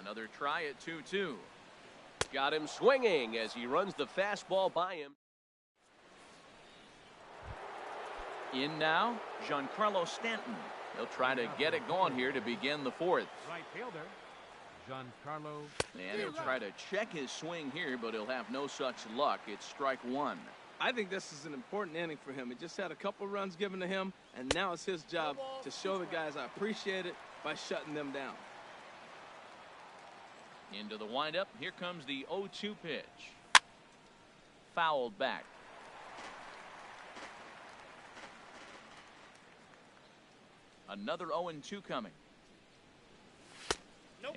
Another try at 2-2. Got him swinging as he runs the fastball by him. In now, Giancarlo Stanton. He'll try to get it going here to begin the fourth. Right fielder, Giancarlo. And he'll try to check his swing here, but he'll have no such luck. It's strike one. I think this is an important inning for him. He just had a couple runs given to him, and now it's his job to show the guys I appreciate it by shutting them down. Into the windup. Here comes the 0-2 pitch. Fouled back. Another 0-2 coming.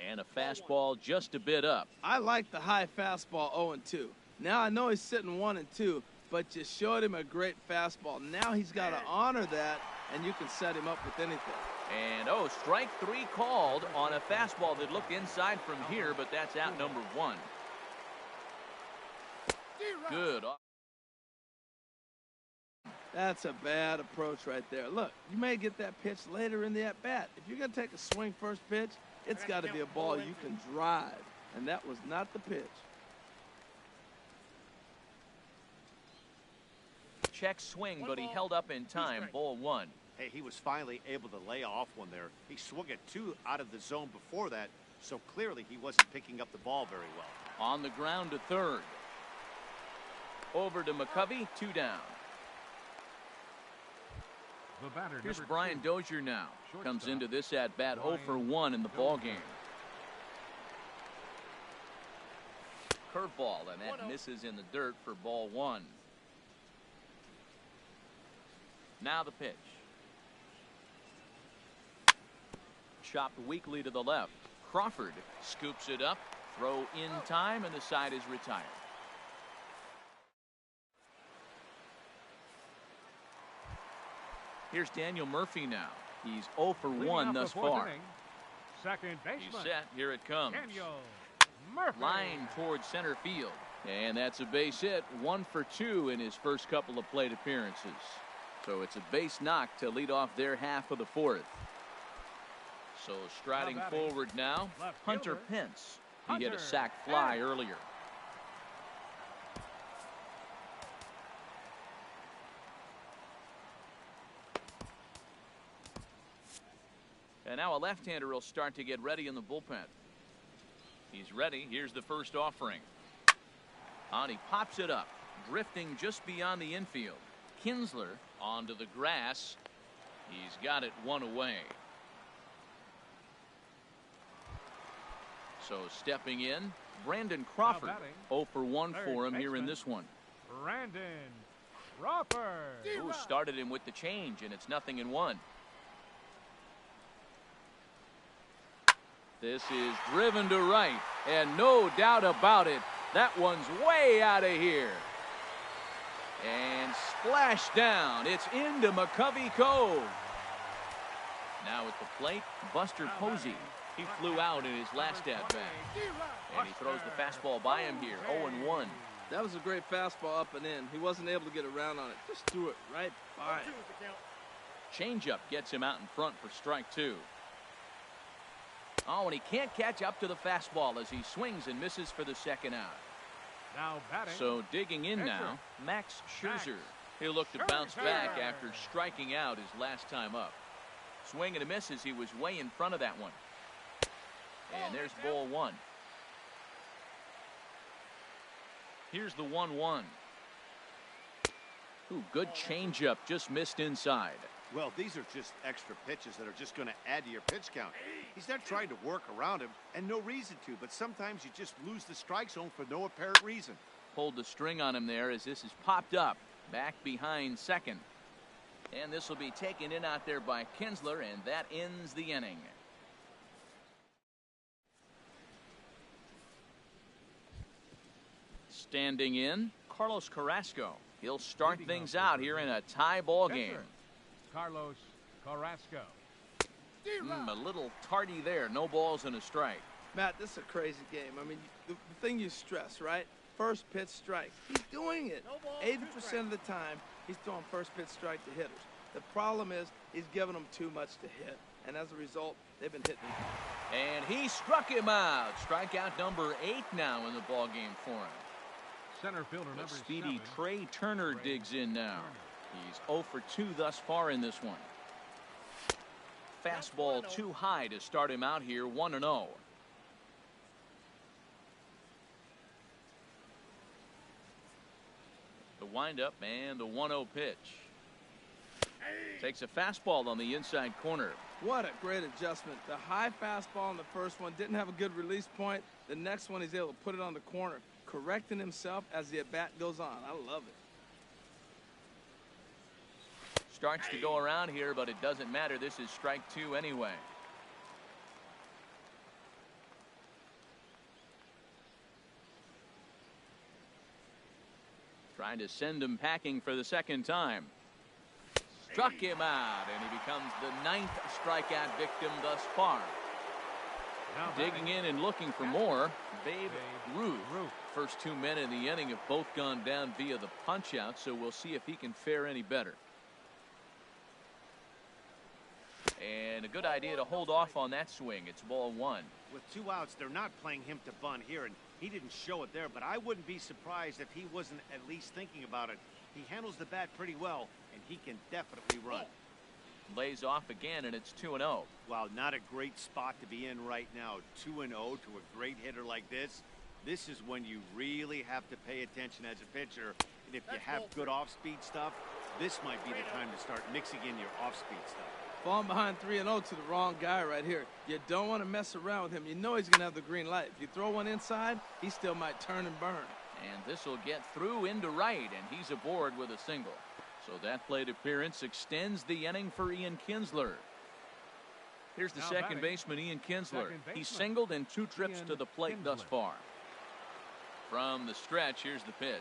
And a fastball just a bit up. I like the high fastball 0-2. Now I know he's sitting 1-2, but you showed him a great fastball. Now he's got to honor that, and you can set him up with anything. And strike three called on a fastball that looked inside from here, but that's out number one. Good. That's a bad approach right there. Look, you may get that pitch later in the at-bat. If you're going to take a swing first pitch, it's got to be a ball you can drive, and that was not the pitch. Check swing, but he held up in time. Ball one. Hey, he was finally able to lay off one there. He swung at two out of the zone before that, so clearly he wasn't picking up the ball very well. On the ground to third. Over to McCovey, 2 down. The batter, here's Brian Dozier now. Comes into this at bat 0 for 1 in the ball game. Curveball, and that misses in the dirt for ball one. Now the pitch. Chopped weakly to the left. Crawford scoops it up. Throw in time, and the side is retired. Here's Daniel Murphy now. He's 0 for 1 thus far. Second baseman. He's set. Here it comes. Daniel Murphy. Line towards center field. And that's a base hit. 1 for 2 in his first couple of plate appearances. So it's a base knock to lead off their half of the fourth. So striding forward now, Hunter Pence. He hit a sac fly earlier. And now a left-hander will start to get ready in the bullpen. He's ready. Here's the first offering. And he pops it up, drifting just beyond the infield. Kinsler onto the grass. He's got it 1 away. So stepping in, Brandon Crawford. 0 for 1 for him here in this one. Brandon Crawford. Who started him with the change, and it's 0-1. This is driven to right, and no doubt about it, that one's way out of here. And splash down. It's into McCovey Cove. Now at the plate, Buster Posey. He flew out in his last at-bat. And he throws the fastball by him here, 0-1. That was a great fastball up and in. He wasn't able to get around on it. Just threw it right by him. Changeup gets him out in front for strike 2. Oh, and he can't catch up to the fastball as he swings and misses for the second out. Now batting. So digging in now, Max Scherzer. He'll look to bounce back after striking out his last time up. Swing and a miss as he was way in front of that one. And there's ball one. Here's the 1-1. Ooh, good changeup, just missed inside. Well, these are just extra pitches that are just going to add to your pitch count. He's not trying to work around him, and no reason to, but sometimes you just lose the strike zone for no apparent reason. Pulled the string on him there as this is popped up. Back behind second. And this will be taken in out there by Kinsler, and that ends the inning. Standing in, Carlos Carrasco. He'll start things out here in a tie ball game. Carlos Carrasco. A little tardy there. No balls and a strike. Matt, this is a crazy game. I mean, the thing you stress, right? First pitch strike. He's doing it. 80% of the time, he's throwing first pitch strike to hitters. The problem is he's giving them too much to hit. and as a result, they've been hitting. And he struck him out. Strikeout number 8 now in the ball game for him. Center fielder The number speedy 7. Trey Turner digs in now. He's 0 for 2 thus far in this one. Fastball too high to start him out here, 1-0. The windup and the 1-0 pitch. Takes a fastball on the inside corner. What a great adjustment. The high fastball in the first one didn't have a good release point. The next one, he's able to put it on the corner, correcting himself as the at-bat goes on. I love it. Starts to go around here, but it doesn't matter. This is strike 2 anyway. Trying to send him packing for the second time. Struck him out, and he becomes the 9th strikeout victim thus far. Digging in and looking for more, Babe Ruth. First 2 men in the inning have both gone down via the punch-out, so we'll see if he can fare any better. And a good idea to hold off on that swing. It's ball 1. With 2 outs, they're not playing him to bunt here, and he didn't show it there, but I wouldn't be surprised if he wasn't at least thinking about it. He handles the bat pretty well, and he can definitely run. Lays off again, and it's 2-0. Wow, not a great spot to be in right now. 2-0 to a great hitter like this. This is when you really have to pay attention as a pitcher. And if you have good off-speed stuff, this might be the time to start mixing in your off-speed stuff. Falling behind 3-0 to the wrong guy right here. You don't want to mess around with him. You know he's going to have the green light. If you throw one inside, he still might turn and burn. And this will get through into right, and he's aboard with a single. So that plate appearance extends the inning for Ian Kinsler. Here's the second baseman, Ian Kinsler. He's singled in 2 trips to the plate thus far. From the stretch, here's the pitch.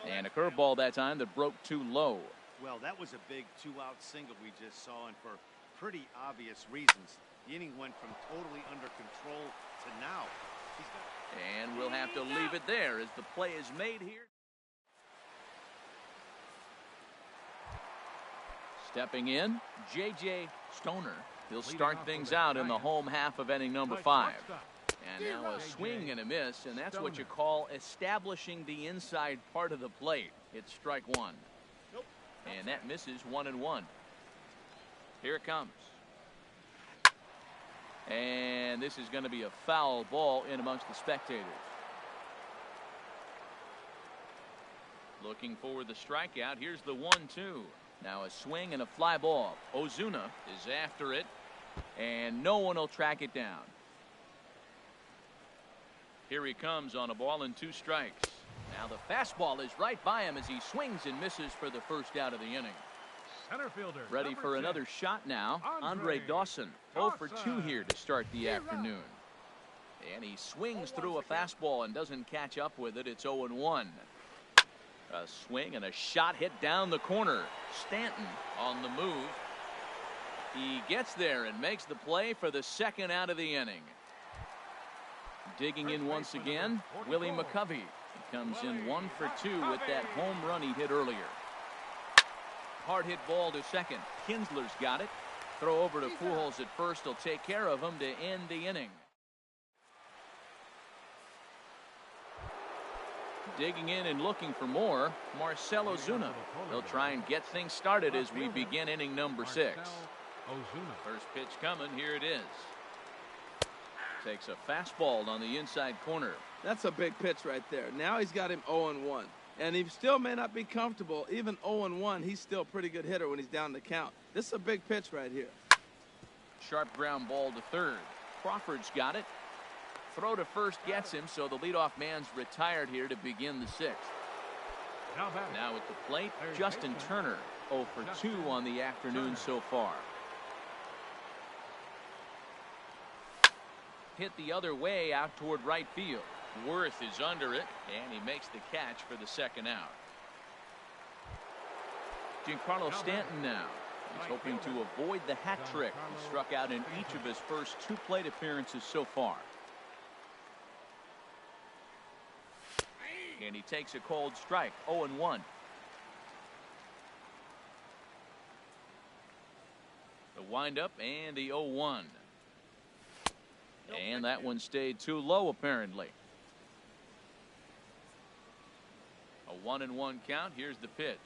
And a curveball that time that broke too low. Well, that was a big 2-out single we just saw, and for pretty obvious reasons. The inning went from totally under control to now. And we'll have to leave it there as the play is made here. Stepping in, J.J. Stoner. He'll start things out in the home half of inning number 5. And now a swing and a miss, and that's what you call establishing the inside part of the plate. It's strike 1. And that misses 1-1. Here it comes. And this is going to be a foul ball in amongst the spectators. Looking for the strikeout. Here's the 1-2. Now a swing and a fly ball. Ozuna is after it, and no one will track it down. Here he comes on a ball and 2 strikes. Now the fastball is right by him as he swings and misses for the first out of the inning. Center fielder. Ready for another shot now. Andre Dawson. 0 for 2 here to start the afternoon. And he swings through a fastball and doesn't catch up with it. It's 0-1. A swing and a shot hit down the corner. Stanton on the move. He gets there and makes the play for the second out of the inning. Digging in once again, Willie McCovey. He comes in 1 for 2 with that home run he hit earlier. Hard hit ball to second. Kinsler's got it. Throw over to Pujols at first. He'll take care of him to end the inning. Digging in and looking for more, Marcell Ozuna. He'll try and get things started as we begin inning number 6. First pitch coming. Here it is. Takes a fastball on the inside corner. That's a big pitch right there. Now he's got him 0-1. And he still may not be comfortable. Even 0-1, he's still a pretty good hitter when he's down the count. This is a big pitch right here. Sharp ground ball to third. Crawford's got it. Throw to first gets him, so the leadoff man's retired here to begin the 6th. Now at the plate, Justin Turner, 0 for 2 on the afternoon so far. Hit the other way out toward right field. Worth is under it, and he makes the catch for the second out. Giancarlo Stanton now. He's hoping to avoid the hat trick. He struck out in each of his first 2 plate appearances so far. And he takes a cold strike, 0-1. The windup and the 0-1. And that one stayed too low, apparently. A 1-1 count. Here's the pitch.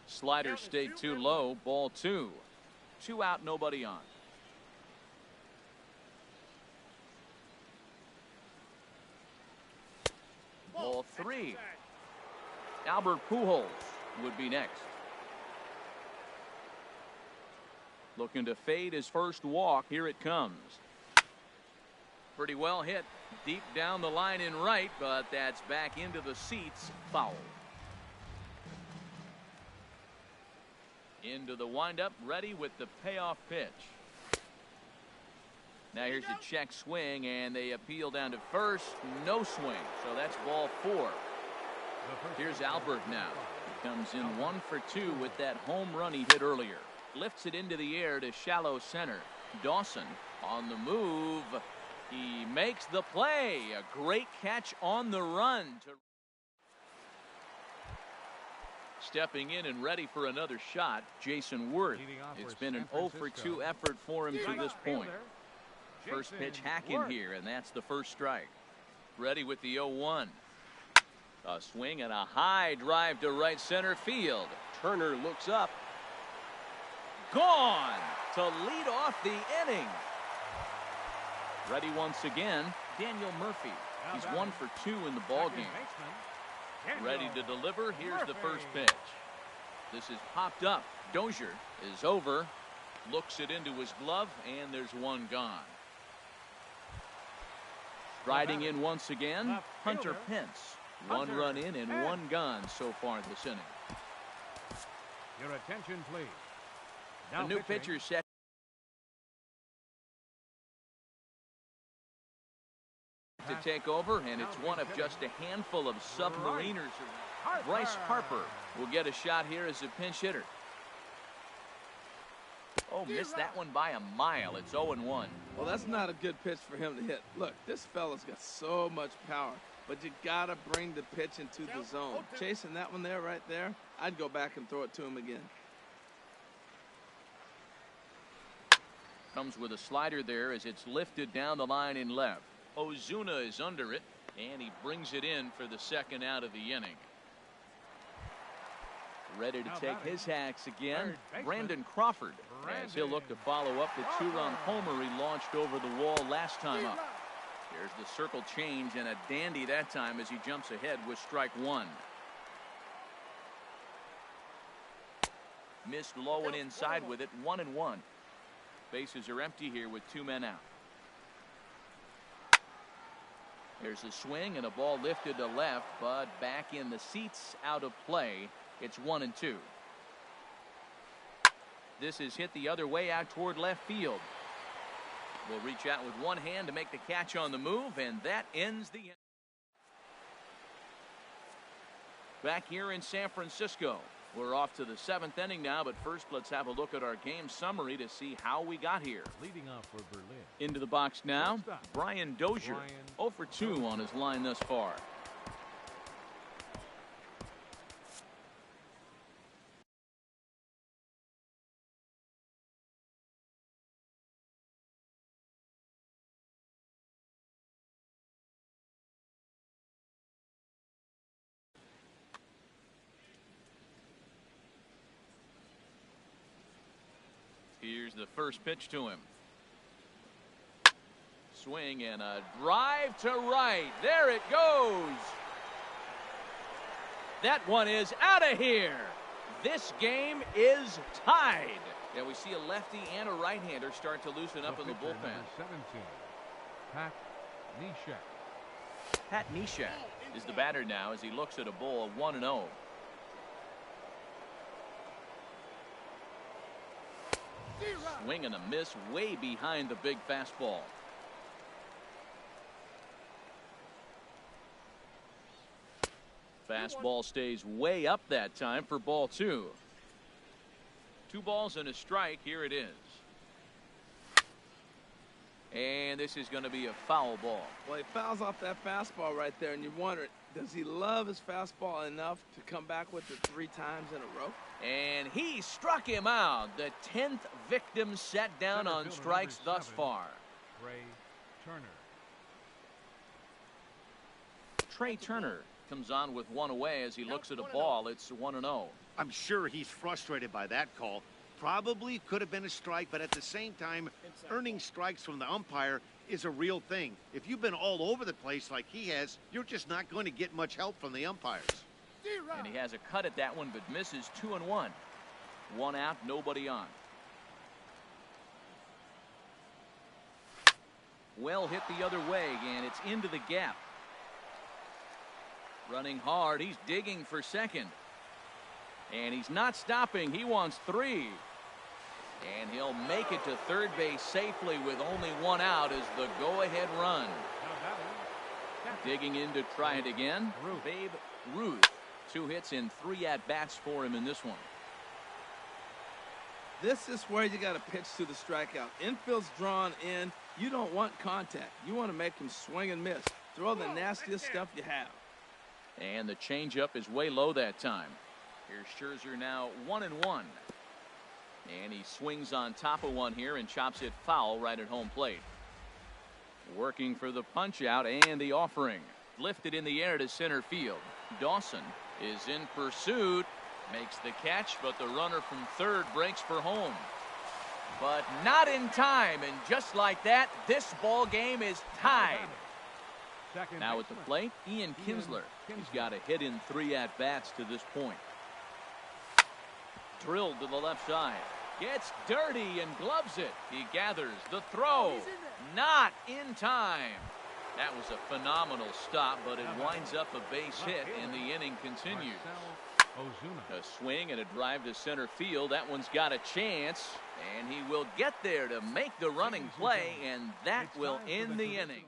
Slider stayed too low. Ball 2. 2 out, nobody on. Ball 3. Albert Pujols would be next. Looking to fade his first walk. Here it comes. Pretty well hit deep down the line in right, but that's back into the seats. Foul. Into the windup, ready with the payoff pitch. Now here's a check swing, and they appeal down to first. No swing, so that's ball 4. Here's Albert now. He comes in 1 for 2 with that home run he hit earlier. Lifts it into the air to shallow center. Dawson on the move. He makes the play. A great catch on the run. Stepping in and ready for another shot, Jason Worth. It's been an 0 for 2 effort for him to this point. First pitch hacking here, and that's the first strike. Ready with the 0-1. A swing and a high drive to right center field. Turner looks up. Gone to lead off the inning. Ready once again, Daniel Murphy. He's 1 for 2 in the ballgame. Ready to deliver. Here's the first pitch. This is popped up. Dozier is over. Looks it into his glove, and there's one gone. Riding in once again, Hunter Pence. 1 run in and 1 gone so far this inning. Your attention, please. A new pitcher set to take over, and it's one of just a handful of submariners. Bryce Harper will get a shot here as a pinch hitter. Oh, missed that one by a mile. It's 0-1. Well, that's not a good pitch for him to hit. Look, this fella's got so much power, but you got to bring the pitch into the zone. Chasing that one there, right there, I'd go back and throw it to him again. Comes with a slider there as it's lifted down the line in left. Ozuna is under it, and he brings it in for the second out of the inning. Ready to take his hacks again, Brandon Crawford, as he'll look to follow up the 2-run homer he launched over the wall last time up. Here's the circle change, and a dandy that time as he jumps ahead with strike 1. Missed low and inside with it, 1-1. Bases are empty here with 2 men out. There's a swing and a ball lifted to left, but back in the seats, out of play. It's 1-2. This is hit the other way out toward left field. Will reach out with one hand to make the catch on the move, and that ends the inning. Back here in San Francisco. We're off to the 7th inning now, but first let's have a look at our game summary to see how we got here. Leading off for Berlin. Into the box now, Brian Dozier. 0 for 2 on his line thus far. Here's the first pitch to him. Swing and a drive to right. There it goes. That one is out of here. This game is tied. Yeah, we see a lefty and a right-hander start to loosen up in the bullpen. 17, Pat Neshek. Pat Neshek is the batter now as he looks at a ball 1-0. Swing and a miss way behind the big fastball. Fastball stays way up that time for ball 2. 2 balls and a strike. Here it is. And this is going to be a foul ball. Well, he fouls off that fastball right there, and you wonder, does he love his fastball enough to come back with it 3 times in a row? And he struck him out. The 10th victim set down on strikes thus far. Trey Turner comes on with 1 away as he looks at a ball. It's 1-0. I'm sure he's frustrated by that call. Probably could have been a strike, but at the same time, earning strikes from the umpire is a real thing. If you've been all over the place like he has, you're just not going to get much help from the umpires. And he has a cut at that one, but misses. 2-1. 1 out, nobody on. Well hit the other way, and it's into the gap. Running hard, he's digging for second. And he's not stopping. He wants 3. And he'll make it to third base safely with only 1 out as the go-ahead run. Digging in to try it again. Babe Ruth. 2 hits and 3 at-bats for him in this one. This is where you got to pitch to the strikeout. Infield's drawn in. You don't want contact. You want to make him swing and miss. Throw the nastiest stuff you have. And the changeup is way low that time. Here's Scherzer now 1-1. And he swings on top of one here and chops it foul right at home plate. Working for the punch out and the offering. Lifted in the air to center field. Dawson is in pursuit. Makes the catch, but the runner from third breaks for home. But not in time, and just like that, this ball game is tied. Now at the plate, Ian Kinsler. He's got a hit in 3 at-bats to this point. Drilled to the left side. Gets dirty and gloves it. He gathers the throw. Not in time. That was a phenomenal stop, but it winds up a base hit, and the inning continues. A swing and a drive to center field. That one's got a chance, and he will get there to make the running play, and that will end the inning.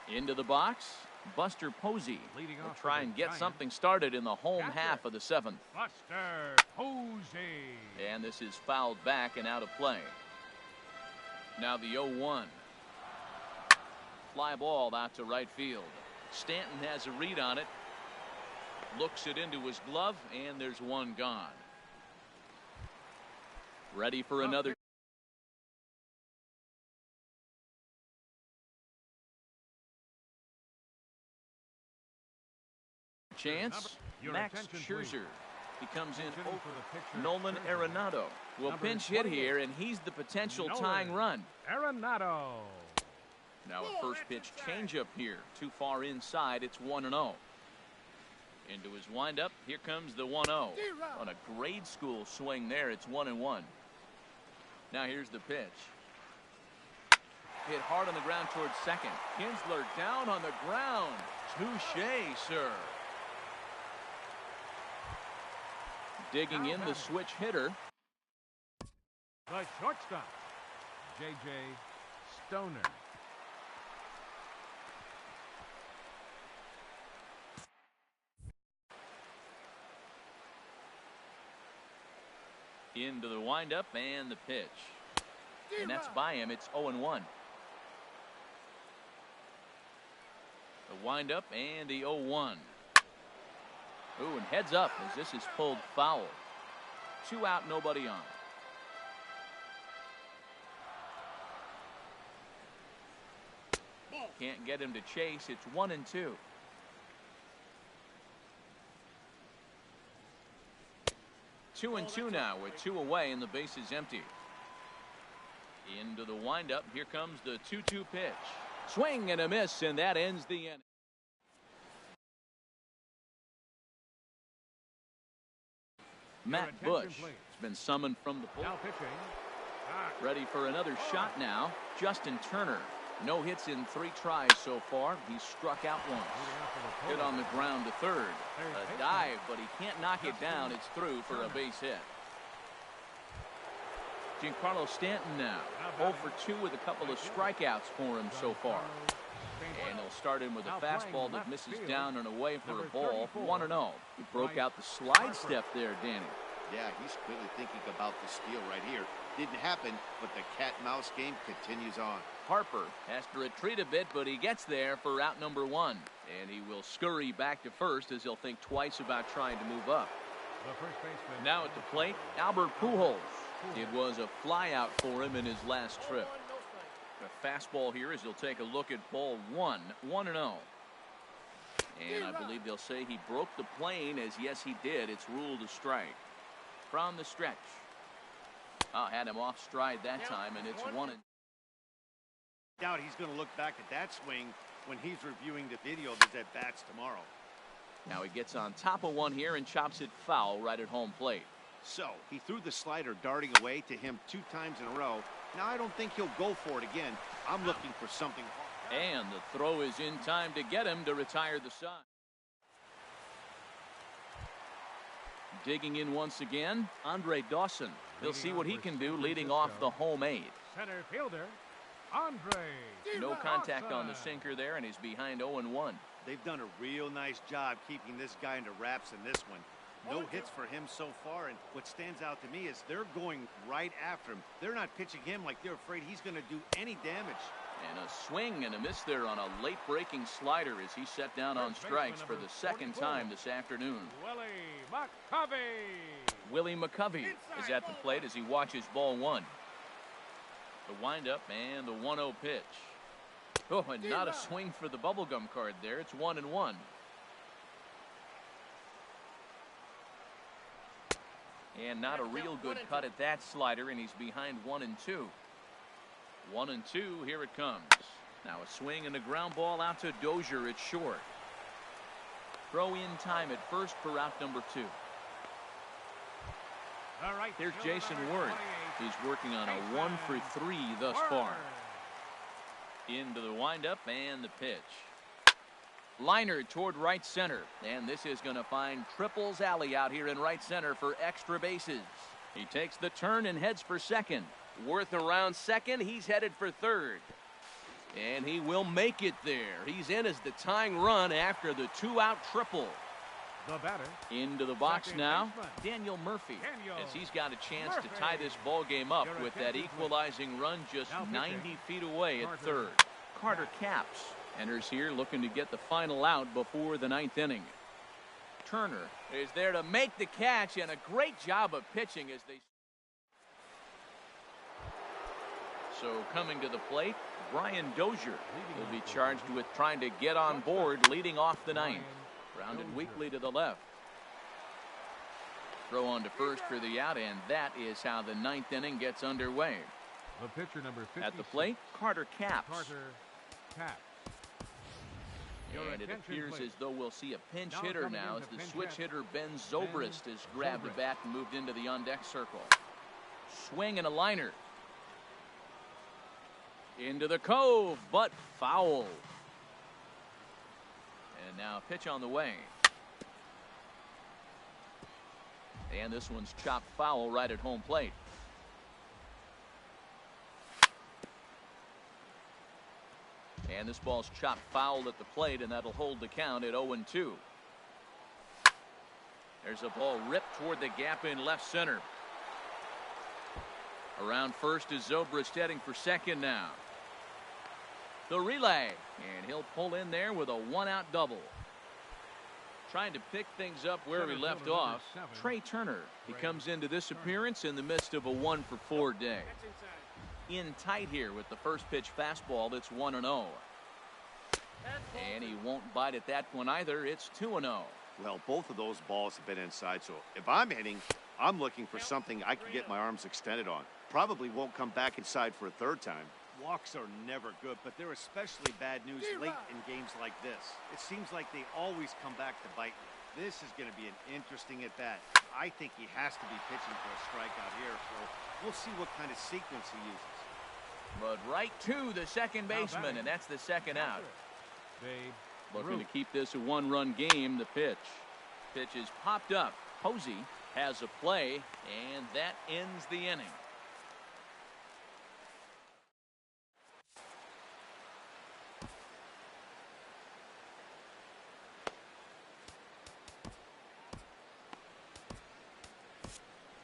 Into the box, Buster Posey will try and get something started in the home half of the 7th. Buster Posey. And this is fouled back and out of play. Now the 0-1. Fly ball out to right field. Stanton has a read on it. Looks it into his glove, and there's 1 gone. Ready for another. Chance. Max Scherzer. He comes in. Nolan Arenado will pinch hit here, and he's the potential tying run. Arenado. Now a first pitch changeup here. Too far inside. It's 1-0. Into his windup. Here comes the 1-0. On a grade school swing there. It's 1-1. Now here's the pitch. Hit hard on the ground towards second. Kinsler down on the ground. Touché, sir. Digging in the switch hitter. The shortstop, J.J. Stoner. Into the windup and the pitch. And that's by him. It's 0-1. The windup and the 0-1. Ooh, and heads up as this is pulled foul. 2 out, nobody on. Can't get him to chase. It's 1-2. Two and two now with 2 away and the base is empty. Into the windup. Here comes the 2-2 pitch. Swing and a miss, and that ends the inning. Matt Bush has been summoned from the bullpen. Ready for another shot now. Justin Turner. No hits in 3 tries so far. He's struck out once. Hit on the ground to third. A dive, but he can't knock it down. It's through for a base hit. Giancarlo Stanton now. 0 for 2 with a couple of strikeouts for him so far. And they'll start him with a fastball that misses down and away for a ball. 1-0. He broke out the slide step there, Danny. Yeah, he's clearly thinking about the steal right here. Didn't happen, but the cat-and-mouse game continues on. Harper has to retreat a bit, but he gets there for out number 1. And he will scurry back to first as he'll think twice about trying to move up. The first baseman. Now at the plate, Albert Pujols. It was a flyout for him in his last trip. A fastball here as he'll take a look at ball 1, 1-0. And I believe they'll say he broke the plane, as yes he did. It's ruled a strike. From the stretch. Had him off stride that time, and it's 1. Doubt he's going to look back at that swing when he's reviewing the video of his at-bats tomorrow. Now he gets on top of one here and chops it foul right at home plate. So he threw the slider darting away to him 2 times in a row. Now I don't think he'll go for it again. I'm looking for something. And the throw is in time to get him to retire the side. Digging in once again, Andre Dawson. He'll see what he can do leading off the home 8. Center fielder, Andre. No contact on the sinker there, and he's behind 0-1. They've done a real nice job keeping this guy under wraps in this one. No hits for him so far, and what stands out to me is they're going right after him. They're not pitching him like they're afraid he's going to do any damage. And a swing and a miss there on a late-breaking slider as he set down on strikes for the second time this afternoon. Willie McCovey is at the plate as he watches ball 1. The windup and the 1-0 pitch. Oh, and not a swing for the bubblegum card there. It's 1-1. And not a real good cut at that slider, and he's behind 1-2. 1-2, here it comes. Now a swing and a ground ball out to Dozier at short. Throw in time at first for out number 2. Here's Jason Ward. He's working on a 1 for 3 thus far. Into the windup and the pitch. Liner toward right center, and this is going to find Triples Alley out here in right center for extra bases. He takes the turn and heads for second. Worth around second. He's headed for third, and he will make it there. He's in as the tying run after the 2-out triple. The batter. Into the box now, Daniel Murphy, as he's got a chance to tie this ball game up with that equalizing run just 90 feet away at third. Carter Capps enters here looking to get the final out before the 9th inning. Turner is there to make the catch, and a great job of pitching as they. So coming to the plate, Brian Dozier will be charged with trying to get on board leading off the 9th. Grounded weakly to the left. Throw on to first for the out, and that is how the 9th inning gets underway. The pitcher number 56. At the plate, Carter Capps. Carter Capps. And it appears as though we'll see a pinch hitter now as the switch hitter Ben Zobrist has grabbed the bat and moved into the on-deck circle. Swing and a liner. Into the cove, but foul. And now a pitch on the way. And this one's chopped foul right at home plate. And this ball's chopped foul at the plate, and that'll hold the count at 0-2. There's a ball ripped toward the gap in left center. Around first is Zobrist heading for second now. The relay, and he'll pull in there with a 1-out double. Trying to pick things up where we left off, Trey Turner. He comes into this appearance in the midst of a 1-for-4 day. In tight here with the first pitch fastball. That's 1-0. And he won't bite at that one either. It's 2-0. Well, both of those balls have been inside, so if I'm hitting, I'm looking for something I can get my arms extended on. Probably won't come back inside for a third time. Walks are never good, but they're especially bad news late in games like this. It seems like they always come back to bite me. This is going to be an interesting at-bat. I think he has to be pitching for a strikeout here, so we'll see what kind of sequence he uses. But right to the second baseman, and that's the second out. Looking to keep this a 1-run game. The pitch. Pitch is popped up. Posey has a play, and that ends the inning.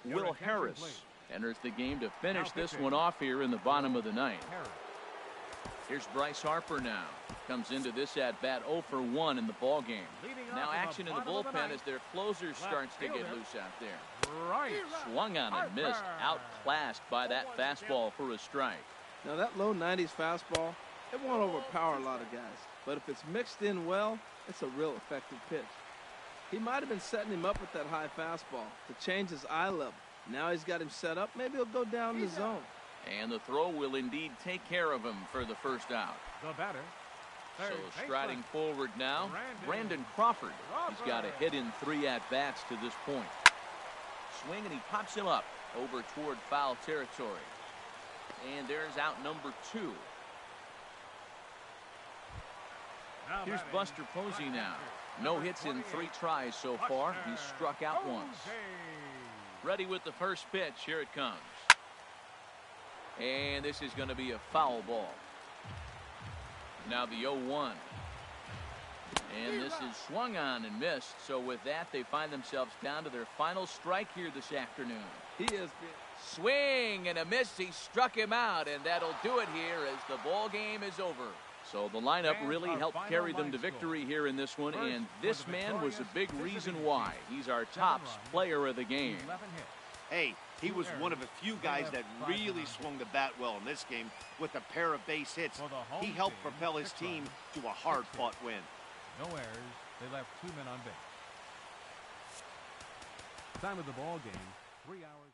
Will Harris Enters the game to finish Now this pitching. one off here in the bottom of the ninth. Harris. Here's Bryce Harper now. Comes into this at-bat 0 for 1 in the ball game. Leading Now off action in the bottom of bullpen ninth. as their closer starts to get fielder. loose out there. Right. Swung on and missed. Outclassed by that fastball for a strike. Now that low 90s fastball, it won't overpower a lot of guys. But if it's mixed in well, it's a real effective pitch. He might have been setting him up with that high fastball to change his eye level. Now he's got him set up. Maybe he'll go down the zone. And the throw will indeed take care of him for the first out. The batter. So Third striding baseman. forward now, Brandon Crawford. He's got a hit in 3 at-bats to this point. Swing and he pops him up over toward foul territory. And there's out number 2. Now Here's batting. Buster Posey now. No Number hits in 3 28. tries so far. He's struck out Posey. once. Ready with the first pitch. Here it comes. And this is going to be a foul ball. Now the 0-1. And this is swung on and missed. So with that, they find themselves down to their final strike here this afternoon. He has been. Swing and a miss. He struck him out, and that'll do it here as the ball game is over. So the lineup And really our helped final carry them to line score. victory here in this one, First and for this the man was a big victorious reason visiting why. team. He's our 7 top runs, player of the game. 11 hits. Hey, he was one of a few guys that left 5 really runs. swung the bat well in this game with a pair of base hits. For the home He helped team, propel his 6 team runs, to a hard-fought win. No errors. They left 2 men on base. Time of the ball game, 3 hours.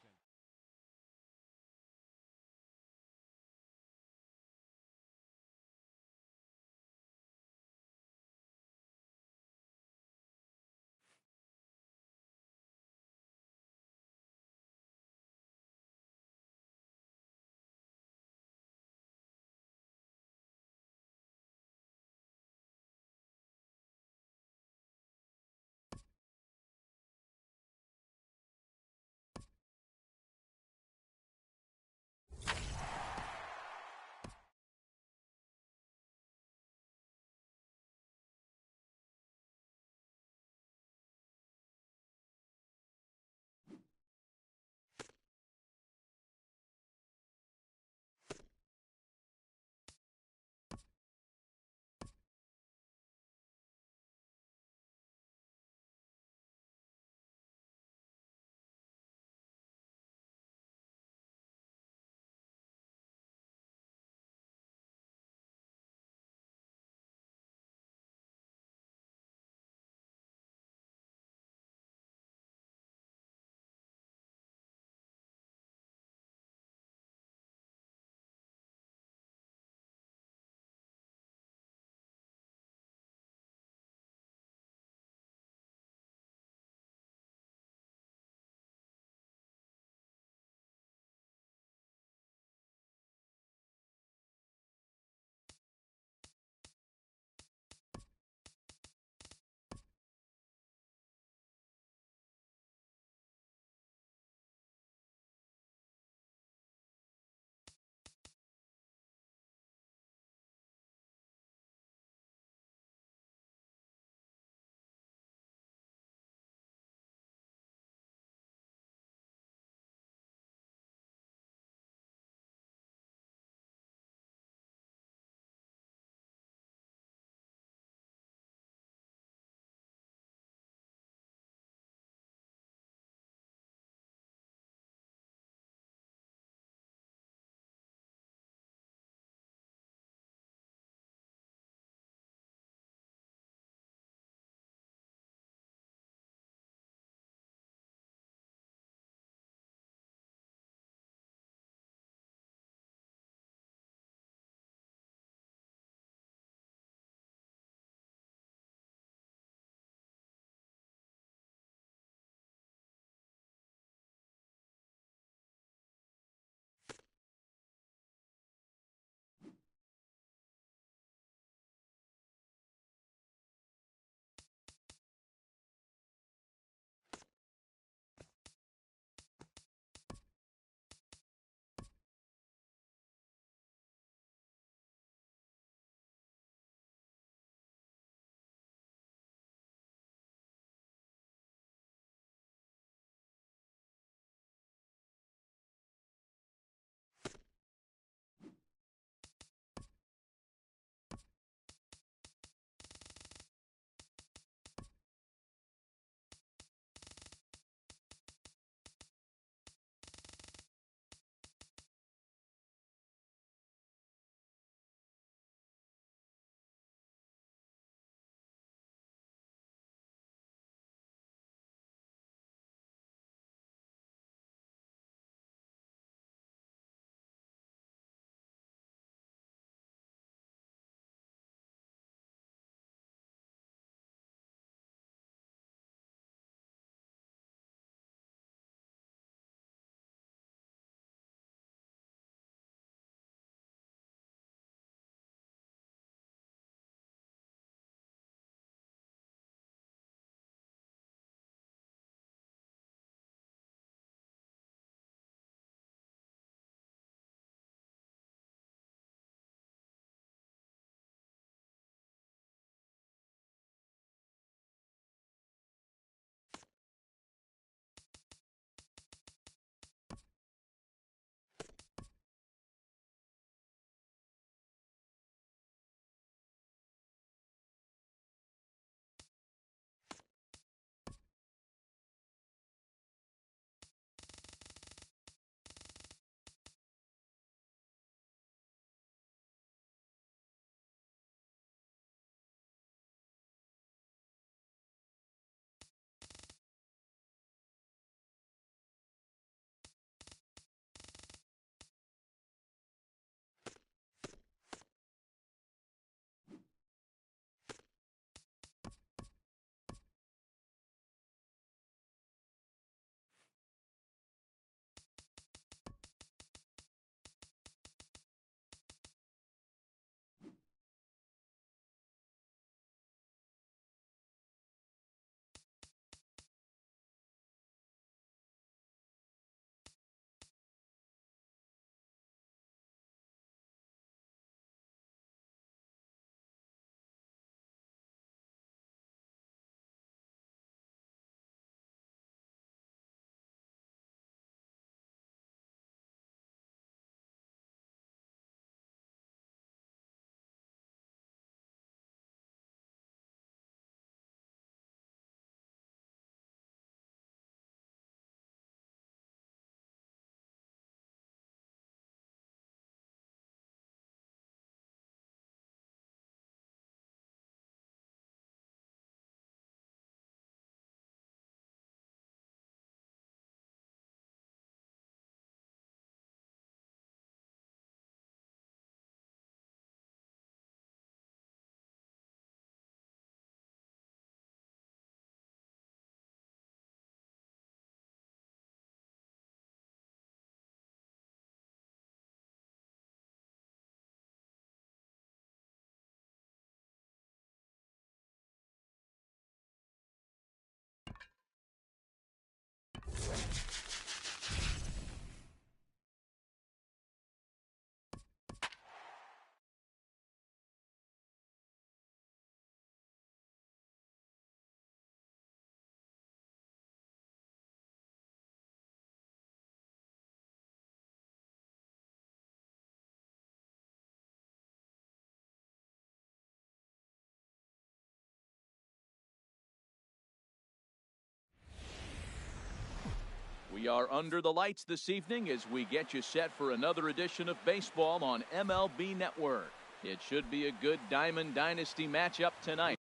We are under the lights this evening as we get you set for another edition of baseball on MLB Network. It should be a good Diamond Dynasty matchup tonight.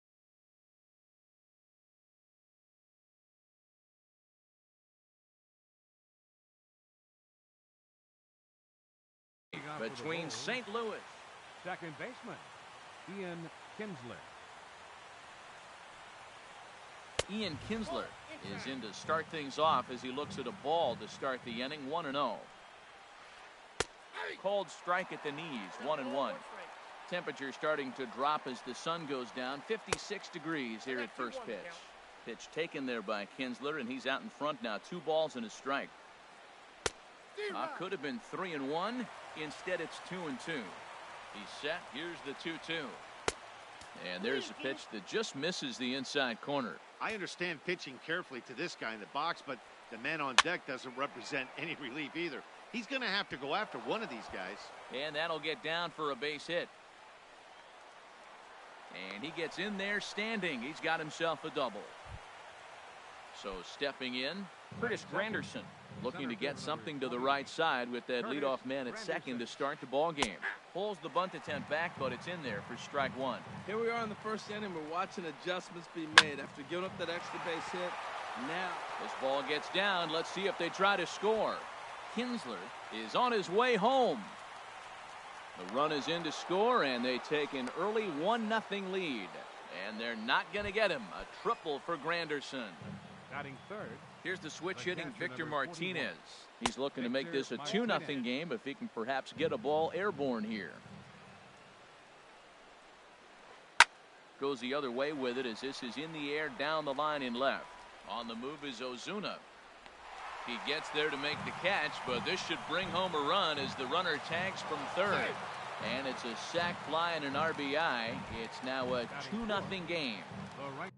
Between St. Louis. Second baseman, Ian Kinsler. Ian Kinsler is in to start things off as he looks at a ball to start the inning. 1-0. Cold strike at the knees. 1-1. Temperature starting to drop as the sun goes down. 56 degrees here at first pitch. Pitch taken there by Kinsler, and he's out in front now. 2 balls and a strike. Could have been 3-1. Instead, it's 2-2. He's set. Here's the 2-2. And there's a pitch that just misses the inside corner. I understand pitching carefully to this guy in the box, but the man on deck doesn't represent any relief either. He's going to have to go after one of these guys. And that'll get down for a base hit. And he gets in there standing. He's got himself a double. So stepping in, Curtis Granderson looking to get something to the right side with that leadoff man at second to start the ball game. Pulls the bunt attempt back, but it's in there for strike 1. Here we are in the first inning. We're watching adjustments be made after giving up that extra base hit. Now this ball gets down. Let's see if they try to score. Kinsler is on his way home. The run is in to score, and they take an early 1-0 lead. And they're not going to get him. A triple for Granderson. Batting third. Here's the switch The hitting catcher, Victor number 41. Martinez. He's looking to make this a 2-0 game if he can perhaps get a ball airborne here. Goes the other way with it as this is in the air down the line in left. On the move is Ozuna. He gets there to make the catch, but this should bring home a run as the runner tags from third. And it's a sac fly and an RBI. It's now a 2-0 game. The right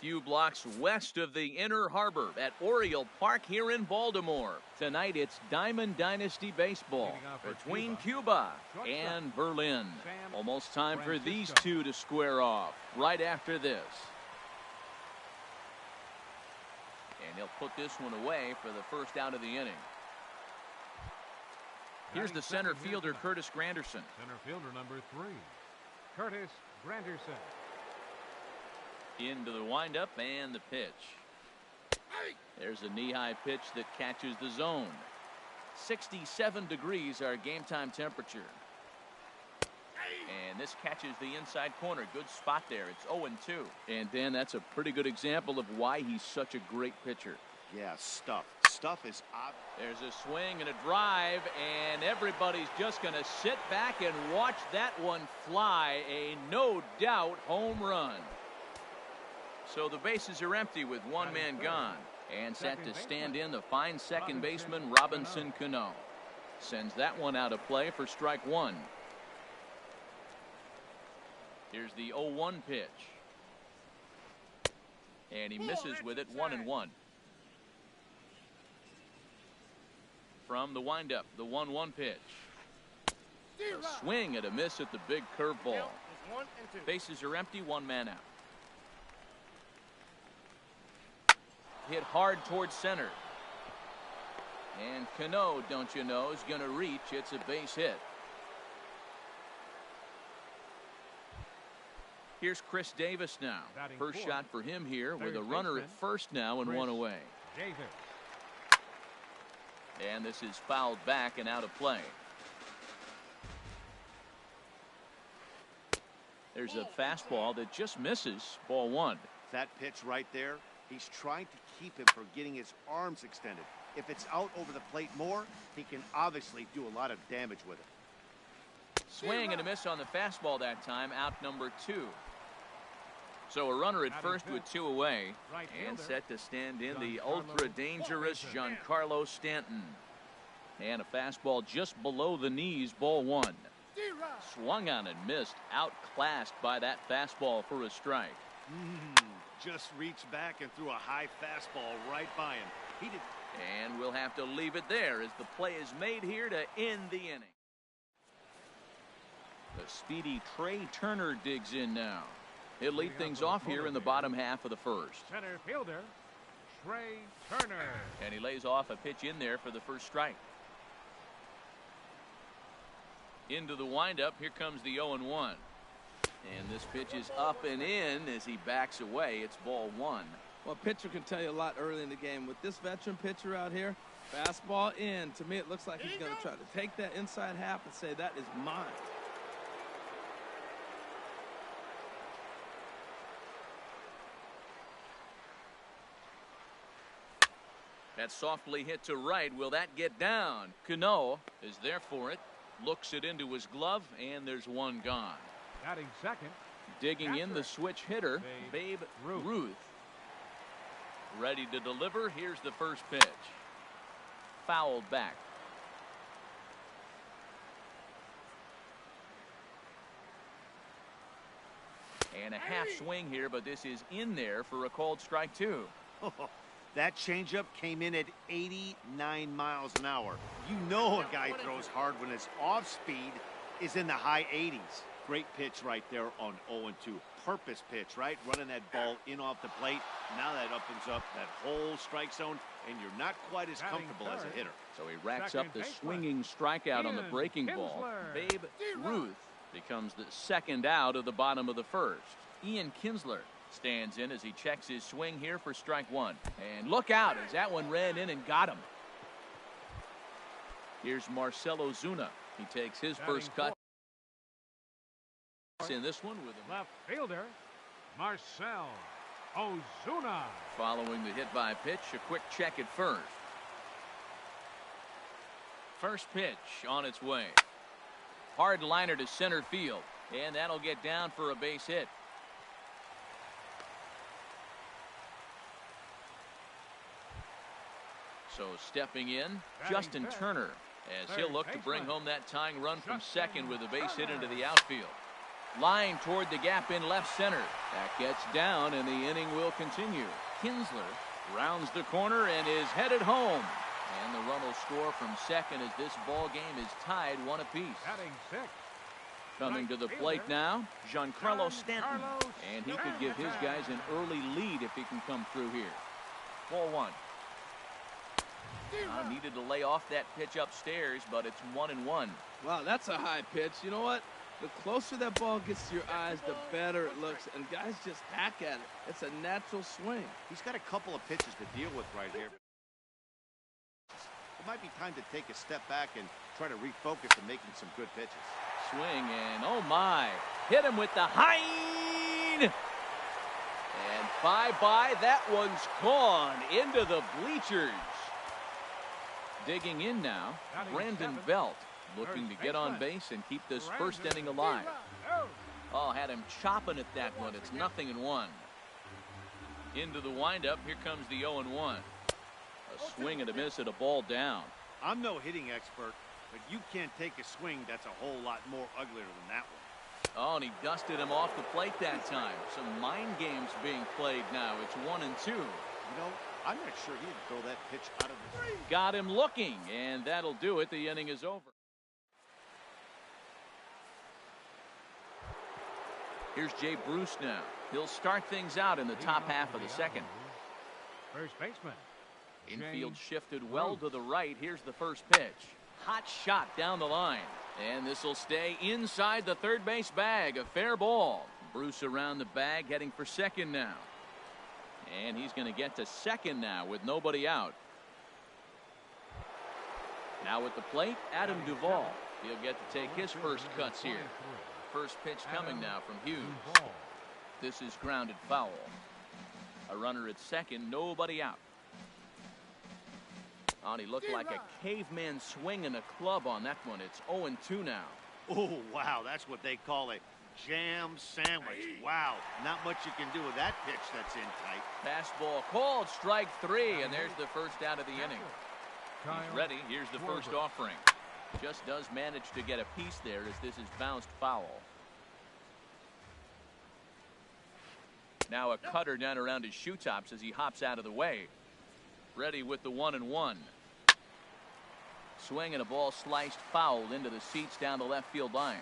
few blocks west of the Inner Harbor at Oriole Park here in Baltimore. Tonight it's Diamond Dynasty Baseball between Cuba and Berlin. Almost time for these two to square off right after this. And he'll put this one away for the first out of the inning. Here's the center fielder, Curtis Granderson. Center fielder number 3, Curtis Granderson. Into the windup and the pitch. There's a knee-high pitch that catches the zone. 67 degrees our game time temperature. And this catches the inside corner. Good spot there. It's 0-2. And Dan, that's a pretty good example of why he's such a great pitcher. Yeah, stuff. Stuff is obvious. There's a swing and a drive, and everybody's just going to sit back and watch that one fly. A no-doubt home run. So the bases are empty with one man gone. And set to stand in the fine second baseman, Robinson Cano. Sends that one out of play for strike one. Here's the 0-1 pitch. And he misses with it, 1-1. From the windup, the 1-1 pitch. A swing and a miss at the big curveball. Bases are empty, one man out. Hit hard towards center. And Cano, don't you know, is going to reach. It's a base hit. Here's Chris Davis now. First shot for him here with a runner at first now and one away. And this is fouled back and out of play. There's a fastball that just misses. Ball one. That pitch right there, he's trying to keep him from getting his arms extended. If it's out over the plate more, he can obviously do a lot of damage with it. Swing and a miss on the fastball that time. Out number 2. So a runner at first with 2 away. And set to stand in the ultra-dangerous Giancarlo Stanton. And a fastball just below the knees, ball one. Swung on and missed. Outclassed by that fastball for a strike. Just reached back and threw a high fastball right by him. He did. And we'll have to leave it there as the play is made here to end the inning. The speedy Trey Turner digs in now. He'll lead things off here in the bottom half of the first. Center fielder, Trey Turner. And he lays off a pitch in there for the first strike. Into the windup. Here comes the 0-1. And this pitch is up and in as he backs away. It's ball one. Well, a pitcher can tell you a lot early in the game. With this veteran pitcher out here, fastball in. To me, it looks like he's going to try to take that inside half and say, that is mine. That's softly hit to right. Will that get down? Cano is there for it. Looks it into his glove, and there's one gone. Batting second. Digging in the switch hitter, Babe Ruth. Ready to deliver. Here's the first pitch. Fouled back. And a half swing here, but this is in there for a called strike two. That changeup came in at 89 miles an hour. You know a guy throws hard when his off speed is in the high 80s. Great pitch right there on 0-2. Purpose pitch, right? Running that ball in off the plate. Now that opens up that whole strike zone, and you're not quite as comfortable as a hitter. So he racks up the swinging strikeout on the breaking ball. Babe Ruth becomes the second out of the bottom of the first. Ian Kinsler stands in as he checks his swing here for strike one. And look out as that one ran in and got him. Here's Marcelo Zuna. He takes his first cut in this one with left fielder Marcel Ozuna. Following the hit by pitch, a quick check at first. First pitch on its way. Hard liner to center field, and that'll get down for a base hit. So stepping in, Justin Turner, as he'll look to bring home that tying run from second with a base hit into the outfield. Line toward the gap in left center. That gets down, and the inning will continue. Kinsler rounds the corner and is headed home. And the run will score from second as this ball game is tied 1 apiece. Batting 6. Coming to the Right plate fielder, now, Giancarlo Stanton. Giancarlo And he could give his guys an early lead if he can come through here. Ball 1. Needed to lay off that pitch upstairs, but it's 1-1. Wow, that's a high pitch. You know what? The closer that ball gets to your eyes, the better it looks. And guys just hack at it. It's a natural swing. He's got a couple of pitches to deal with right here. It might be time to take a step back and try to refocus on making some good pitches. Swing and oh my, hit him with the hind. And bye-bye, that one's gone into the bleachers. Digging in now, Brandon Belt looking to get on base and keep this first inning alive. Oh, had him chopping at that one. It's 0-1. Into the windup, here comes the 0-1. A swing and a miss at a ball down. I'm no hitting expert, but you can't take a swing that's a whole lot more uglier than that one. Oh, and he dusted him off the plate that time. Some mind games being played now. It's 1-2. You know, I'm not sure he'd throw that pitch out of the ring. Got him looking, and that'll do it. The inning is over. Here's Jay Bruce now. He'll start things out in the top half of the second. First baseman. Infield shifted well to the right. Here's the first pitch. Hot shot down the line. And this will stay inside the third base bag. A fair ball. Bruce around the bag heading for second now. And he's going to get to second now with nobody out. Now at the plate, Adam Duvall. He'll get to take his first cuts here. First pitch coming now from Hughes. This is grounded foul. A runner at second, nobody out. Oh, he looked like a caveman swinging a club on that one. It's 0-2 now. Oh, wow, that's what they call a jam sandwich. Wow, not much you can do with that pitch that's in tight. Fastball called, strike 3, and there's the first out of the inning. He's ready. Here's the first offering. Just does manage to get a piece there as this is bounced foul. Now a cutter down around his shoe tops as he hops out of the way. Ready with the 1-1. Swing and a ball sliced foul into the seats down the left field line.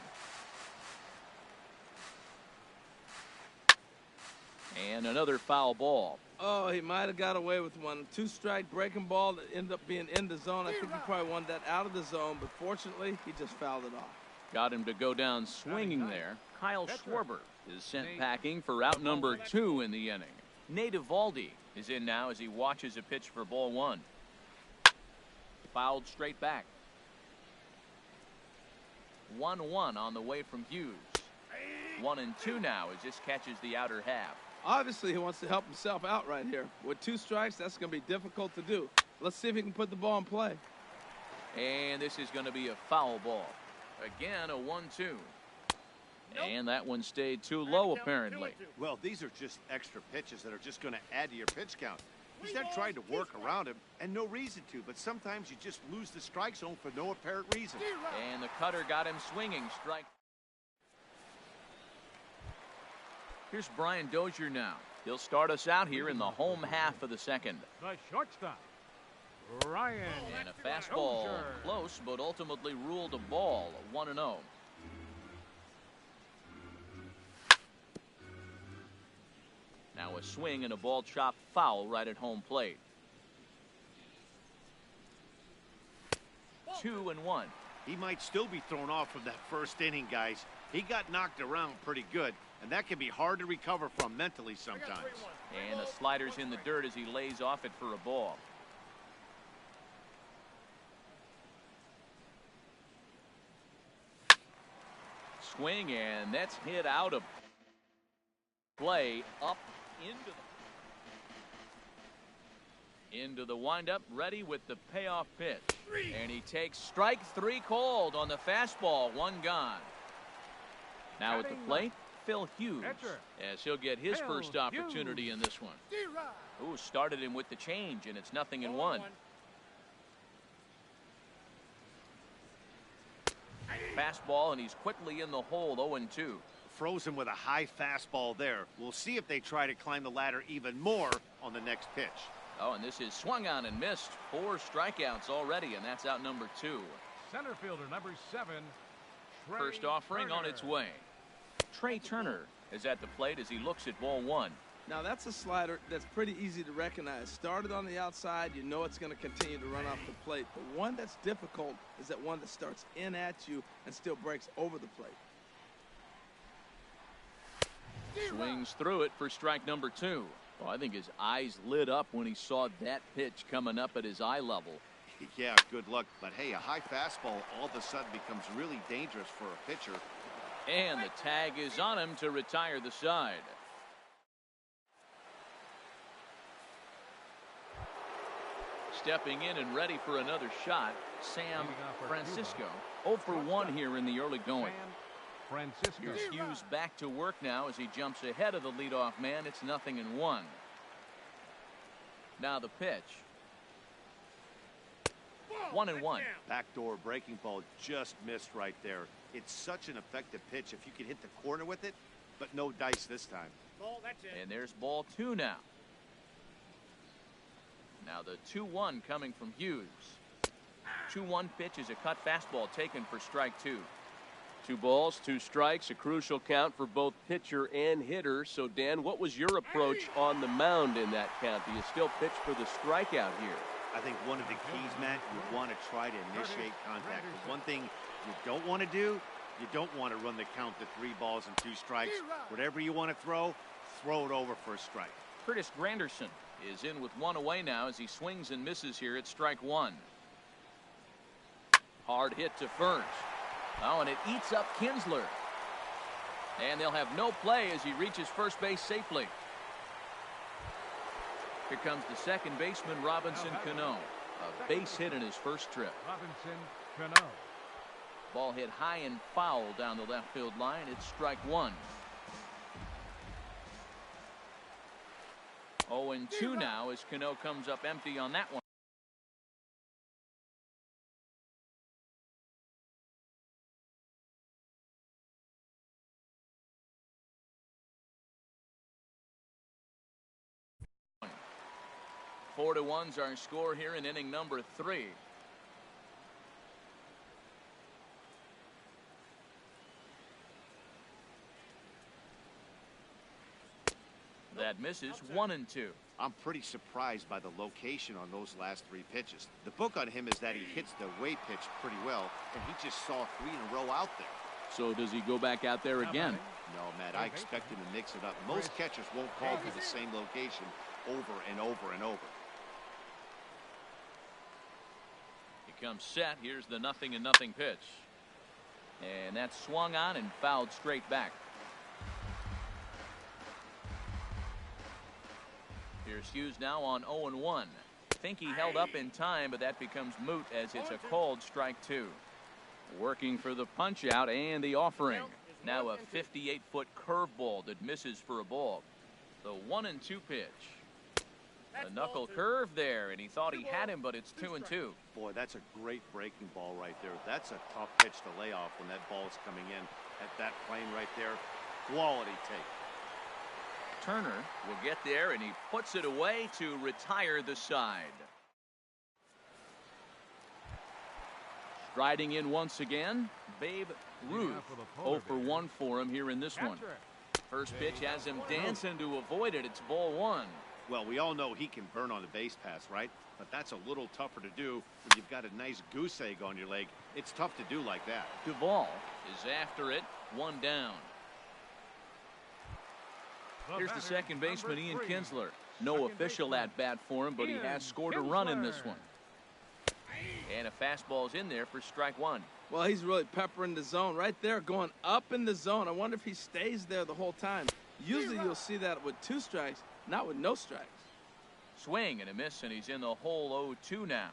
And another foul ball. Oh, he might have got away with one. 2-strike breaking ball that ended up being in the zone. I think he probably wanted that out of the zone, but fortunately, he just fouled it off. Got him to go down swinging there. Kyle Schwarber is sent packing for out number 2 in the inning. Nate Eovaldi is in now as he watches a pitch for ball 1. Fouled straight back. 1-1 on the way from Hughes. 1-2 now as this catches the outer half. Obviously, he wants to help himself out right here. With 2 strikes, that's going to be difficult to do. Let's see if he can put the ball in play. And this is going to be a foul ball. Again, a 1-2. And that one stayed too low, apparently. Well, these are just extra pitches that are just going to add to your pitch count. He's not trying to work around him, and no reason to, but sometimes you just lose the strike zone for no apparent reason. And the cutter got him swinging. Strike. Here's Brian Dozier now. He'll start us out here in the home half of the second. The shortstop, Ryan. And a fastball Dozier. close, but ultimately ruled a ball, 1-0. Now a swing and a ball chopped foul right at home plate. 2-1. He might still be thrown off from that first inning, guys. He got knocked around pretty good, and that can be hard to recover from mentally sometimes. And the slider's in the dirt as he lays off it for a ball. Swing, and that's hit out of play up into the windup, ready with the payoff pitch. And he takes strike 3 called on the fastball, 1 gone. Now at the plate, Phil Hughes, as he'll get his first opportunity in this one. Ooh, started him with the change, and it's 0-1. Fastball, and he's quickly in the hole, 0-2. Froze him with a high fastball there. We'll see if they try to climb the ladder even more on the next pitch. Oh, and this is swung on and missed. 4 strikeouts already, and that's out number 2. Center fielder number 7. First offering on its way. Trey Turner is at the plate as he looks at ball 1. Now that's a slider that's pretty easy to recognize. Started on the outside, you know it's going to continue to run off the plate. The one that's difficult is that one that starts in at you and still breaks over the plate. Swings through it for strike number 2. Well, I think his eyes lit up when he saw that pitch coming up at his eye level. Yeah, good luck. But hey, a high fastball all of a sudden becomes really dangerous for a pitcher. And the tag is on him to retire the side. Stepping in and ready for another shot, Sam Francisco. 0 for 1 here in the early going. Francisco. Here's Hughes back to work now as he jumps ahead of the leadoff man. It's 0-1. Now the pitch. 1-1. Backdoor breaking ball just missed right there. It's such an effective pitch if you can hit the corner with it, but no dice this time. And there's ball 2 now. Now the 2-1 coming from Hughes. 2-1 pitch is a cut fastball taken for strike 2. 2 balls, 2 strikes, a crucial count for both pitcher and hitter. So, Dan, what was your approach on the mound in that count? Do you still pitch for the strikeout here? I think one of the keys, Matt, you want to try to initiate contact. The one thing you don't want to do, you don't want to run the count to 3 balls and 2 strikes. Whatever you want to throw it over for a strike. Curtis Granderson is in with 1 away now as he swings and misses here at strike 1. Hard hit to first. Oh, and it eats up Kinsler. And they'll have no play as he reaches first base safely. Here comes the second baseman, Robinson Cano. A base hit in his first trip. Robinson Cano. Ball hit high and foul down the left field line. It's strike 1. 0-2 now as Cano comes up empty on that one. Four to 1's our score here in inning number 3. That misses. 1-2. I'm pretty surprised by the location on those last 3 pitches. The book on him is that he hits the away pitch pretty well, and he just saw 3 in a row out there. So does he go back out there again? No, Matt, I expect him to mix it up. Most catchers won't call for the same location over and over and over. He comes set. Here's the 0-0 pitch. And that's swung on and fouled straight back. Here's Hughes now on 0-1. Think he held up in time, but that becomes moot as it's a called strike 2. Working for the punch out and the offering. Now a 58-foot curveball that misses for a ball. The 1-2 pitch. A knuckle curve there, and he thought he had him, but it's 2-2. Boy, that's a great breaking ball right there. That's a tough pitch to lay off when that ball is coming in at that plane right there. Quality take. Turner will get there, and he puts it away to retire the side. Striding in once again, Babe Ruth. 0 for 1 for him here in this one. First pitch has him dancing to avoid it. It's ball 1. Well, we all know he can burn on a base pass, right? But that's a little tougher to do when you've got a nice goose egg on your leg. It's tough to do like that. Duvall is after it. 1 down. Here's the second baseman, Ian Kinsler. No official at bat for him, but he has scored a run in this one. And a fastball's in there for strike 1. Well, he's really peppering the zone right there, going up in the zone. I wonder if he stays there the whole time. Usually you'll see that with 2 strikes, not with no strikes. Swing and a miss, and he's in the hole. 0-2 now.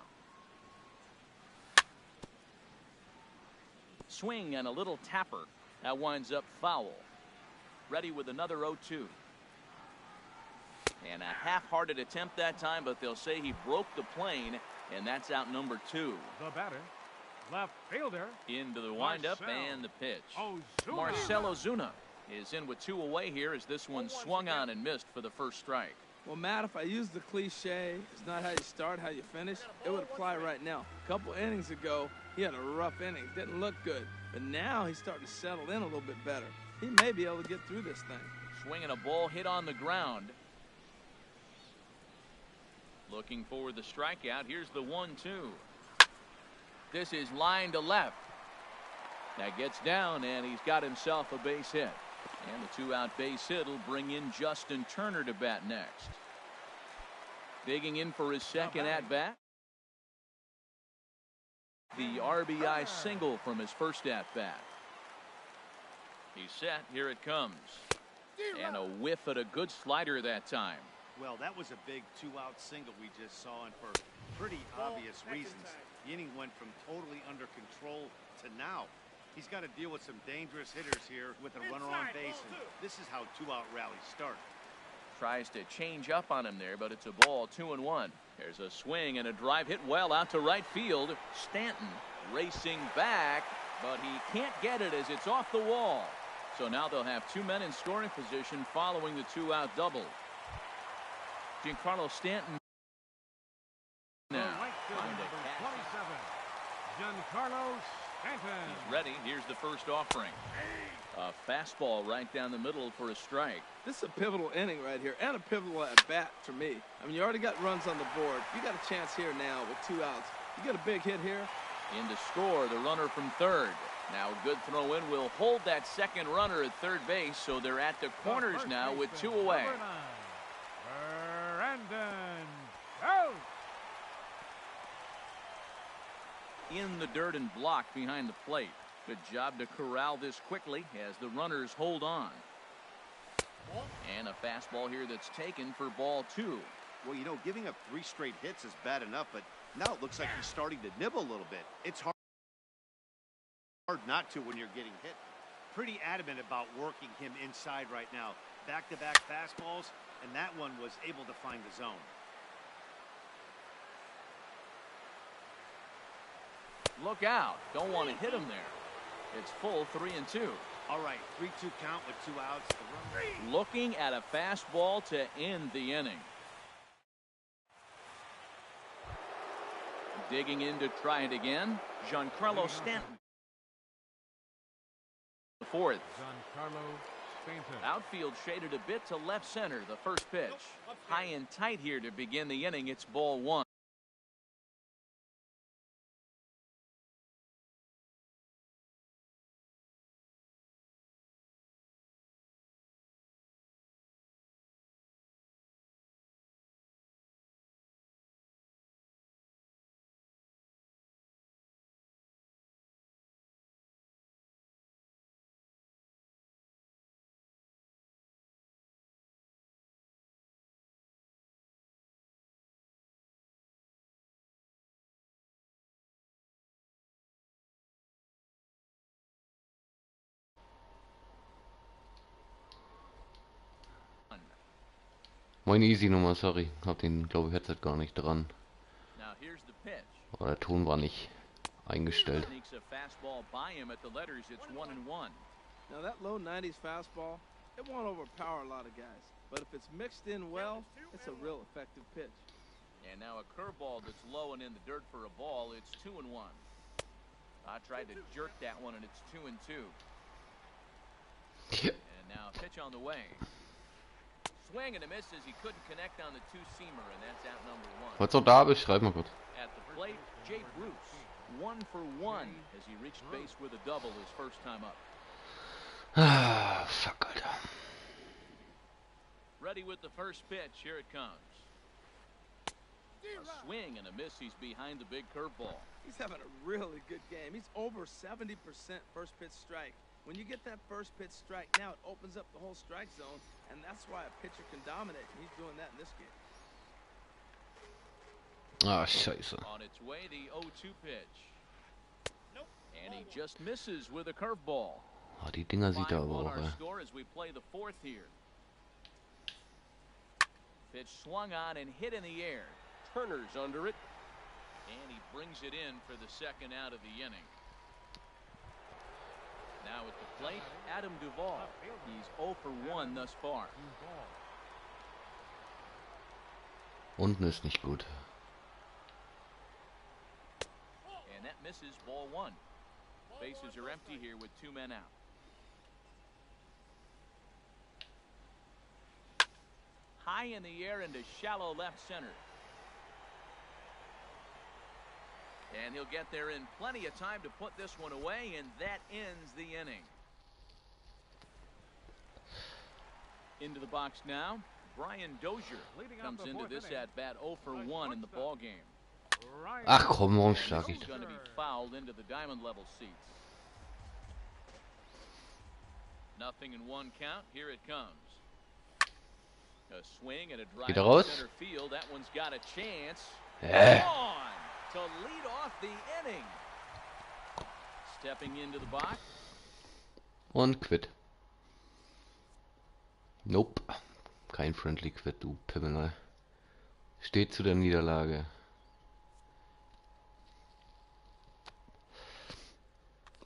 Swing and a little tapper. That winds up foul. Ready with another 0-2. And a half-hearted attempt that time, but they'll say he broke the plane, and that's out number 2. The batter, left fielder. Into the windup and the pitch. Ozuna. Marcell Ozuna is in with 2 away here as this one swung on and missed for the first strike. Well, Matt, if I use the cliche, it's not how you start, how you finish, it would apply right now. A couple innings ago, he had a rough inning. Didn't look good. But now he's starting to settle in a little bit better. He may be able to get through this thing. Swinging a ball hit on the ground. Looking for the strikeout. Here's the 1-2. This is line to left. That gets down, and he's got himself a base hit. And the 2-out base hit will bring in Justin Turner to bat next. Digging in for his second at-bat. The RBI single from his first at-bat. He's set. Here it comes. And a whiff at a good slider that time. Well, that was a big 2-out single we just saw, and for pretty obvious reasons. The inning went from totally under control to now. He's got to deal with some dangerous hitters here with a runner on base, and this is how 2-out rallies start. Tries to change up on him there, but it's a ball, 2-1. There's a swing and a drive hit well out to right field. Stanton racing back, but he can't get it as it's off the wall. So now they'll have 2 men in scoring position following the 2-out double. Giancarlo Stanton now. Right fielder, number 27, Giancarlo Stanton. He's ready. Here's the first offering. A fastball right down the middle for a strike. This is a pivotal inning right here, and a pivotal at-bat for me. I mean, you already got runs on the board. You got a chance here now with 2 outs. You get a big hit here. In to score, the runner from third. Now a good throw in will hold that second runner at third base, so they're at the corners now with 2 away. Brandon out. In the dirt and blocked behind the plate. Good job to corral this quickly as the runners hold on. And a fastball here that's taken for ball 2. Well, you know, giving up 3 straight hits is bad enough, but now it looks like he's starting to nibble a little bit. It's hard not to when you're getting hit. Pretty adamant about working him inside right now. Back-to-back fastballs, and that one was able to find the zone. Look out. Don't want to hit him there. It's full 3-2. All right, 3-2 count with 2 outs. Looking at a fastball to end the inning. Digging in to try it again. Giancarlo Stanton. The fourth. Giancarlo Stanton. Outfield shaded a bit to left center. The first pitch. High and tight here to begin the inning. It's ball 1. Moin Easy Nummer, sorry. Hab den, glaube ich, Headset gar nicht dran. Now here's the pitch. Aber der Ton war nicht eingestellt. Sneaks a fastball by him at the letters. It's 1-1. Now that low 90s fastball, it won't overpower a lot of guys. But if it's mixed in well, it's a real effective pitch. And now a curveball that's low and in the dirt for a ball. It's 2-1. I tried to jerk that one, and it's 2-2. Yeah. And now a pitch on the way. Swing and a miss as he couldn't connect on the 2-seamer, and that's out number 1. Falls du da bist, schreib mal kurz. At the plate, Jay Bruce, 1 for 1 as he reached base with a double his first time up. Ah, fuck, Alter. Ready with the first pitch. Here it comes. A swing and a miss. He's behind the big curveball. He's having a really good game. He's over 70% first pitch strike. When you get that first pitch strike, now it opens up the whole strike zone, and that's why a pitcher can dominate. And he's doing that in this game. Ah, scheiße. On its way, the 0-2 pitch. And he just misses with a curveball. Ah, die Dinger sieht er aber 5-1 auch, our ey. score as we play the 4th here. Pitch swung on and hit in the air. Turner's under it. And he brings it in for the second out of the inning. Now Now at the plate, Adam Duvall. He's 0 for 1 thus far. Unten ist nicht gut. And that misses ball 1. Bases are empty here with 2 men out. High in the air into shallow left center. And he'll get there in plenty of time to put this one away, and that ends the inning. Into the box now, Brian Dozier comes into this at-bat 0 for 1 in the ball game. Ach komm, warum And schlag this ich is da? going to be fouled into the diamond level seats. 0-1 count. Here it comes. A swing and a drive Geht to er raus? center field. That one's got a chance. Hä? On to lead off the inning. Stepping into the box. Und Quit. Nope. Kein Friendly Quit, du Pimmel. Steht zu der Niederlage.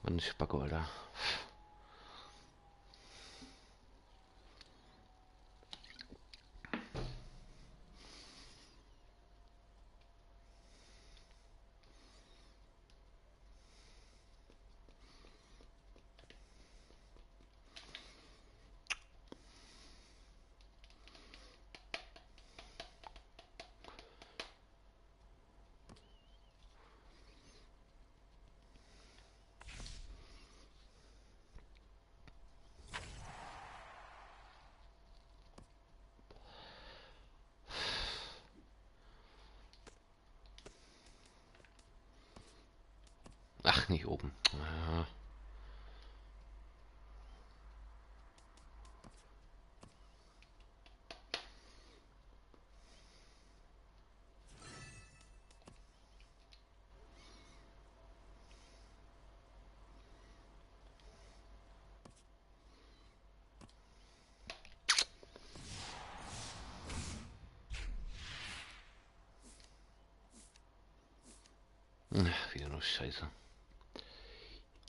Mann, Spacko, Alter. Ach, nicht oben. Ah. Ach, wieder nur Scheiße.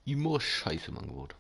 Immer Scheiße im Angebot.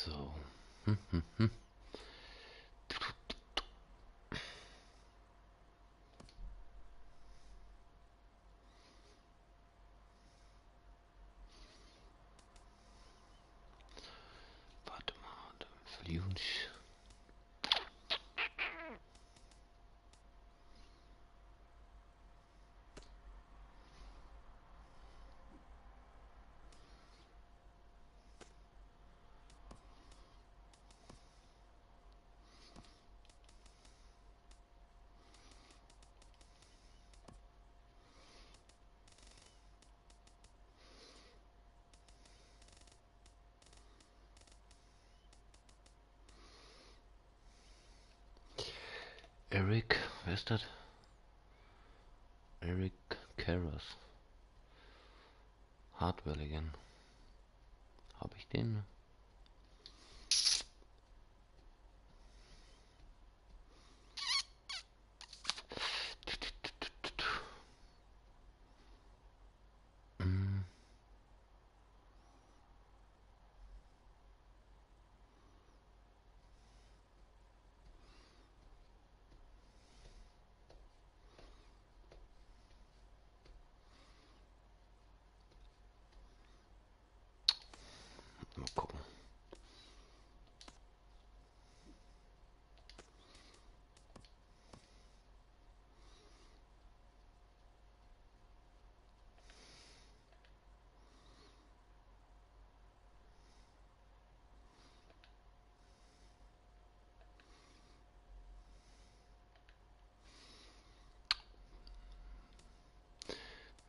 So. Warte mal, dann verlieren ich. Eric, wer ist das? Eric Karras. Hardware-Legend. Habe ich den?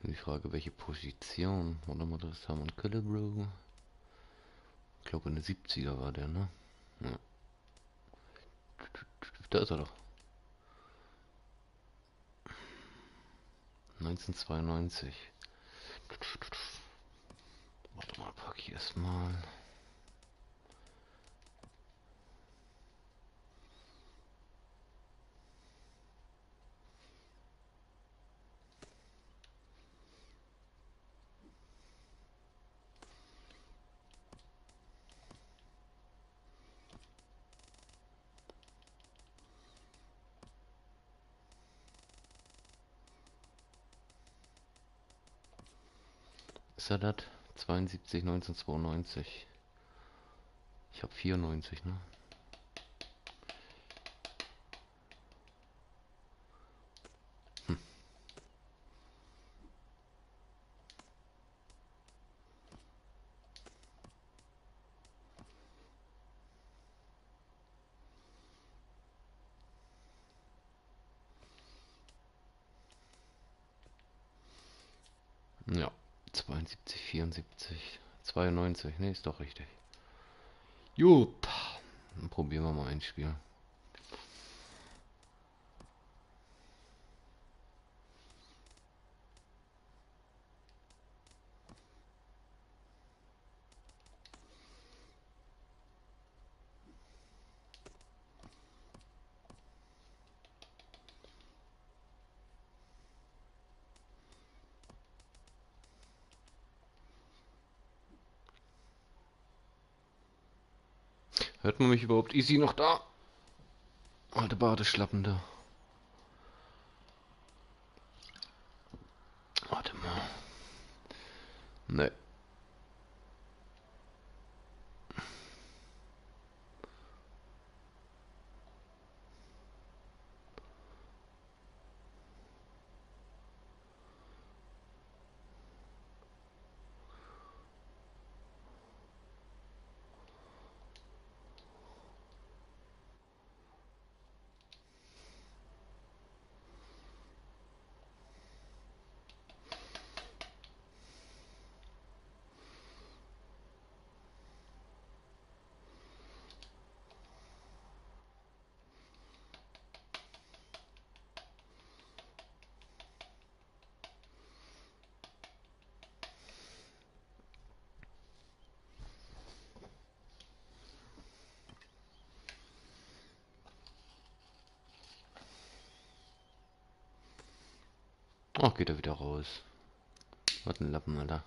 Die Frage, welche Position? Warte mal, das haben wir einen Killebro. Ich glaube, eine 70er war der, ne? Ja. Da ist er doch. 1992. Warte mal, pack ich erstmal. Ist er das? 72, 1992. Ich habe 94, ne? Ja, 72, 74, 92, ne, ist doch richtig. Gut, dann probieren wir mal ein Spiel. Hört man mich überhaupt easy noch da? Alte Badeschlappen da. Warte mal. Ne. Oh, geht er wieder raus. Was ein Lappen, Alter.